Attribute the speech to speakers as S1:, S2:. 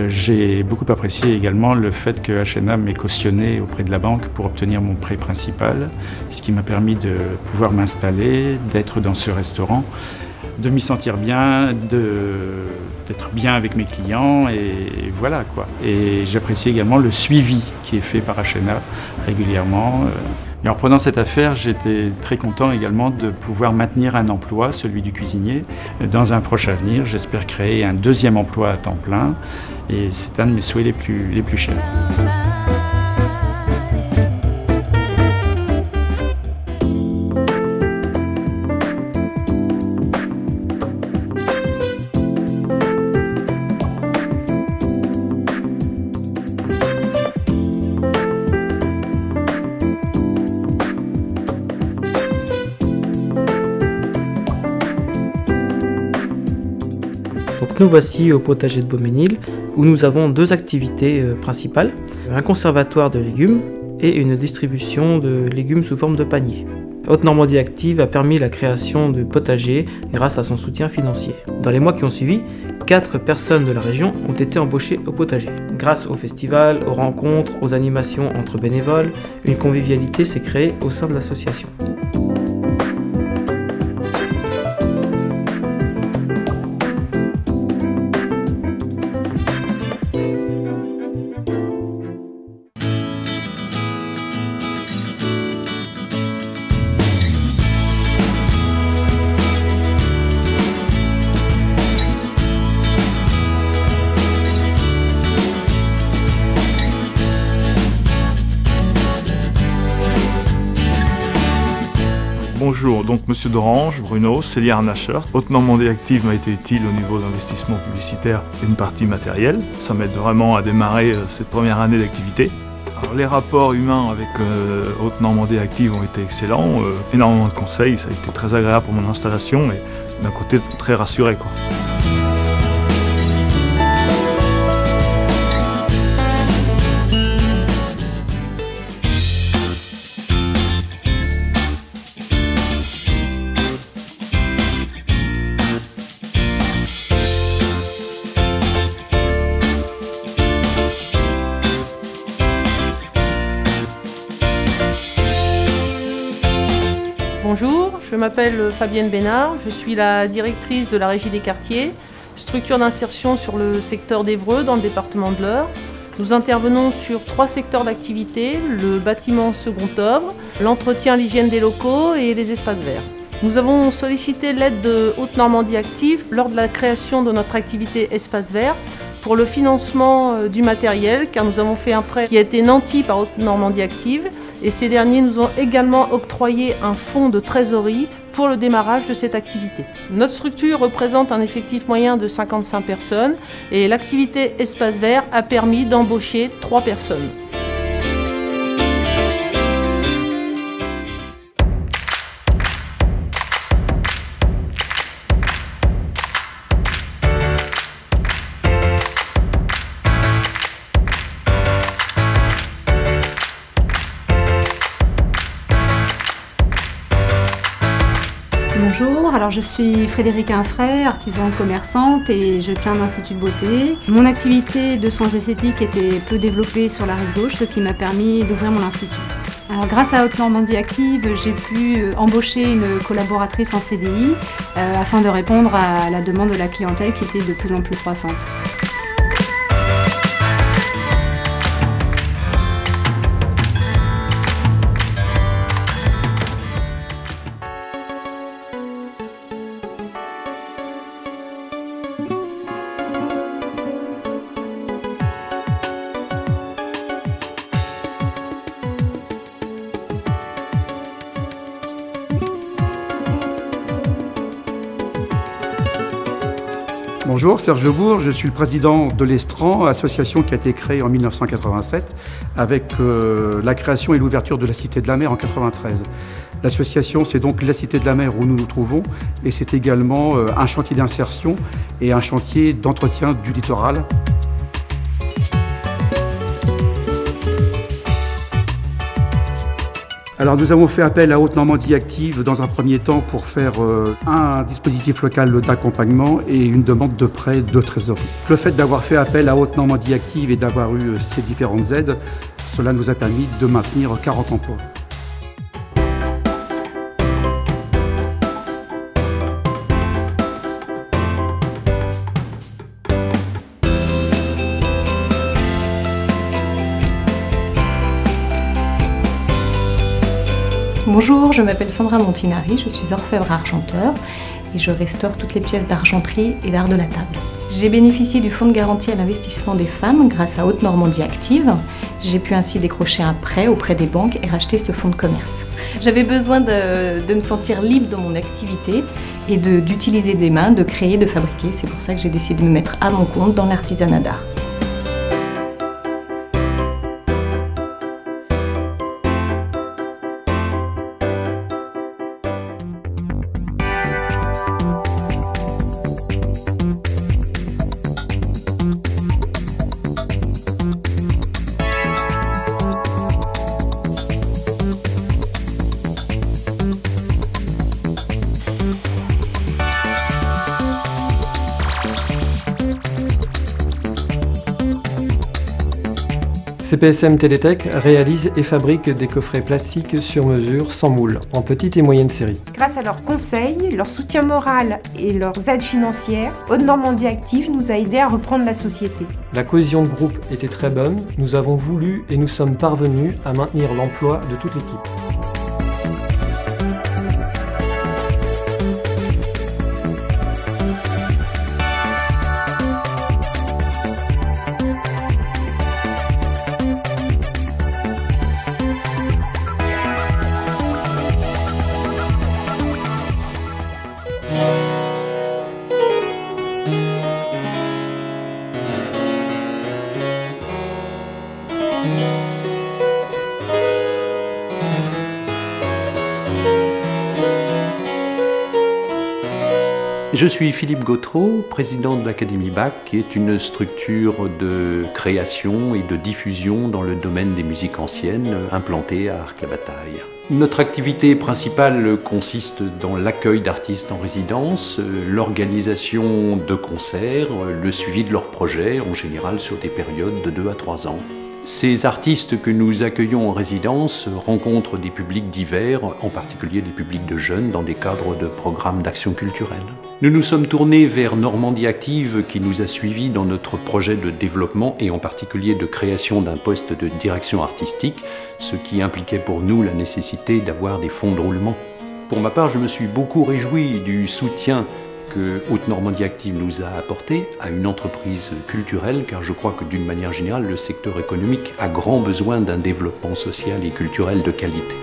S1: J'ai beaucoup apprécié également le fait que HNA m'ait cautionné auprès de la banque pour obtenir mon prêt principal, ce qui m'a permis de pouvoir m'installer, d'être dans ce restaurant, de m'y sentir bien, d'être bien avec mes clients et voilà quoi. Et j'apprécie également le suivi qui est fait par HNA régulièrement. Et en prenant cette affaire, j'étais très content également de pouvoir maintenir un emploi, celui du cuisinier. Dans un proche avenir, j'espère créer un deuxième emploi à temps plein et c'est un de mes souhaits les plus chers.
S2: Donc nous voici au potager de Beaumesnil où nous avons deux activités principales, un conservatoire de légumes et une distribution de légumes sous forme de panier. Haute-Normandie Active a permis la création de potagers grâce à son soutien financier. Dans les mois qui ont suivi, 4 personnes de la région ont été embauchées au potager. Grâce au festival, aux rencontres, aux animations entre bénévoles, une convivialité s'est créée au sein de l'association.
S3: Bonjour, donc Monsieur d'Orange, Bruno, Célia Arnacher. Haute-Normandie Active m'a été utile au niveau d'investissement publicitaire et une partie matérielle. Ça m'aide vraiment à démarrer cette première année d'activité. Alors, les rapports humains avec Haute-Normandie Active ont été excellents, énormément de conseils, ça a été très agréable pour mon installation et d'un côté très rassuré, quoi.
S4: Bonjour, je m'appelle Fabienne Bénard, je suis la directrice de la Régie des quartiers, structure d'insertion sur le secteur d'Évreux dans le département de l'Eure. Nous intervenons sur 3 secteurs d'activité, le bâtiment second œuvre, l'entretien, l'hygiène des locaux et les espaces verts. Nous avons sollicité l'aide de Haute-Normandie Active lors de la création de notre activité Espace Vert pour le financement du matériel, car nous avons fait un prêt qui a été nanti par Haute-Normandie Active et ces derniers nous ont également octroyé un fonds de trésorerie pour le démarrage de cette activité. Notre structure représente un effectif moyen de 55 personnes et l'activité Espace Vert a permis d'embaucher 3 personnes.
S5: Bonjour, alors je suis Frédéric Infray, artisan commerçante et je tiens un institut de beauté. Mon activité de soins esthétiques était peu développée sur la rive gauche, ce qui m'a permis d'ouvrir mon institut. Alors, grâce à Haute-Normandie Active, j'ai pu embaucher une collaboratrice en CDI afin de répondre à la demande de la clientèle qui était de plus en plus croissante.
S6: Bonjour, Serge Lebourg, je suis le président de l'Estran, association qui a été créée en 1987 avec la création et l'ouverture de la Cité de la Mer en 1993. L'association, c'est donc la Cité de la Mer où nous nous trouvons et c'est également un chantier d'insertion et un chantier d'entretien du littoral. Alors nous avons fait appel à Haute-Normandie Active dans un premier temps pour faire un dispositif local d'accompagnement et une demande de prêt de trésorerie. Le fait d'avoir fait appel à Haute-Normandie Active et d'avoir eu ces différentes aides, cela nous a permis de maintenir 40 emplois.
S7: Bonjour, je m'appelle Sandra Montinari, je suis orfèvre argenteur et je restaure toutes les pièces d'argenterie et d'art de la table. J'ai bénéficié du fonds de garantie à l'investissement des femmes grâce à Haute-Normandie Active. J'ai pu ainsi décrocher un prêt auprès des banques et racheter ce fonds de commerce. J'avais besoin de me sentir libre dans mon activité et d'utiliser des mains, de créer, de fabriquer. C'est pour ça que j'ai décidé de me mettre à mon compte dans l'artisanat d'art.
S8: CPSM Télétech réalise et fabrique des coffrets plastiques sur mesure sans moule, en petite et moyenne série.
S9: Grâce à leurs conseils, leur soutien moral et leurs aides financières, Haute-Normandie Active nous a aidés à reprendre la société.
S8: La cohésion de groupe était très bonne, nous avons voulu et nous sommes parvenus à maintenir l'emploi de toute l'équipe.
S10: Je suis Philippe Gautreau, président de l'Académie BAC, qui est une structure de création et de diffusion dans le domaine des musiques anciennes implantée à Arques-la-Bataille. Notre activité principale consiste dans l'accueil d'artistes en résidence, l'organisation de concerts, le suivi de leurs projets, en général sur des périodes de 2 à 3 ans. Ces artistes que nous accueillons en résidence rencontrent des publics divers, en particulier des publics de jeunes, dans des cadres de programmes d'action culturelle. Nous nous sommes tournés vers Normandie Active qui nous a suivis dans notre projet de développement et en particulier de création d'un poste de direction artistique, ce qui impliquait pour nous la nécessité d'avoir des fonds de roulement. Pour ma part, je me suis beaucoup réjoui du soutien que Haute-Normandie Active nous a apporté à une entreprise culturelle, car je crois que d'une manière générale, le secteur économique a grand besoin d'un développement social et culturel de qualité.